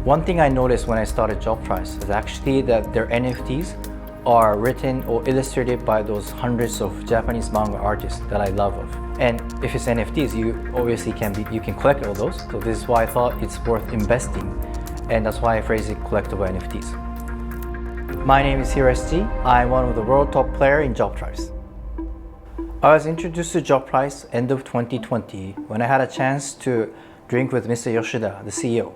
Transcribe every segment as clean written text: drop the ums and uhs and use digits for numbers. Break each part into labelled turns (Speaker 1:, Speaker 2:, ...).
Speaker 1: One thing I noticed when I started JobTribes is actually that their NFTs are written or illustrated by those hundreds of Japanese manga artists that I love of. And if it's NFTs, you obviously you can collect all those. So this is why I thought it's worth investing, and that's why I phrase it collectible NFTs. My name is Hiro SG. I'm one of the world top player in JobTribes. I was introduced to JobTribes end of 2020 when I had a chance to drink with Mr. Yoshida, the CEO.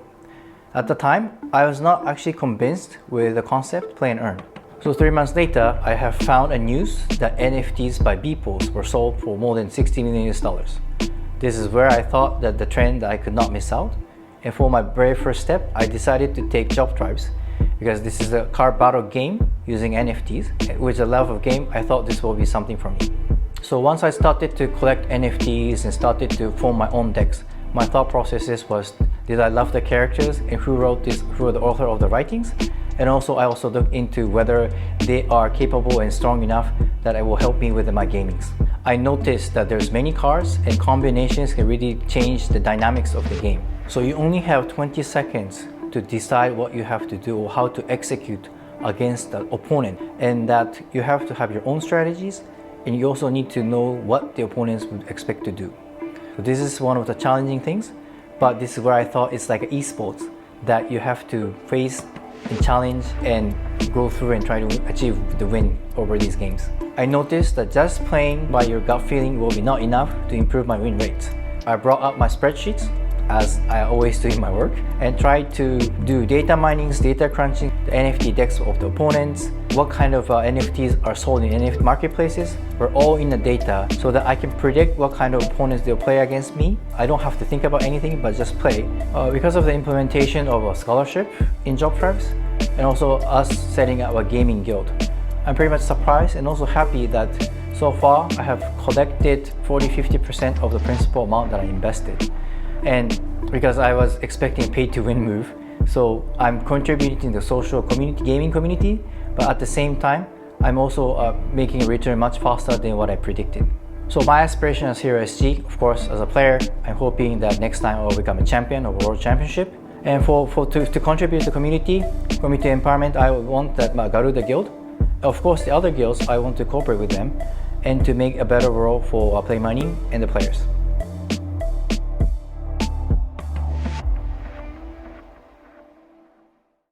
Speaker 1: At the time, I was not actually convinced with the concept play and earn. So 3 months later, I have found a news that NFTs by Beeples were sold for more than $60 million. This is where I thought that the trend that I could not miss out. And for my very first step, I decided to take JobTribes because this is a card battle game using NFTs. With the love of game, I thought this will be something for me. So once I started to collect NFTs and started to form my own decks, my thought processes was, did I love the characters and who wrote this, who are the author of the writings? And also I also looked into whether they are capable and strong enough that it will help me with my gamings. I noticed that there's many cards and combinations can really change the dynamics of the game. So you only have 20 seconds to decide what you have to do or how to execute against the opponent, and that you have to have your own strategies, and you also need to know what the opponents would expect to do. So this is one of the challenging things, but this is where I thought it's like esports, that you have to face and challenge and go through and try to achieve the win over these games. I noticed that just playing by your gut feeling will be not enough to improve my win rates. I brought up my spreadsheets, as I always do in my work, and tried to do data minings, data crunching, the NFT decks of the opponents, what kind of NFTs are sold in NFT marketplaces. We're all in the data so that I can predict what kind of opponents they'll play against me. I don't have to think about anything but just play. Because of the implementation of a scholarship in JobTribes and also us setting up a gaming guild, I'm pretty much surprised and also happy that so far I have collected 40-50% of the principal amount that I invested. And because I was expecting a pay to win move, so I'm contributing to the social community, gaming community, but at the same time, I'm also making a return much faster than what I predicted. So my aspiration as Hiro SG, of course, as a player, I'm hoping that next time I will become a champion of a world championship. And to contribute to the community empowerment, I want that my Garuda guild, of course the other guilds, I want to cooperate with them and to make a better world for PlayMining and the players.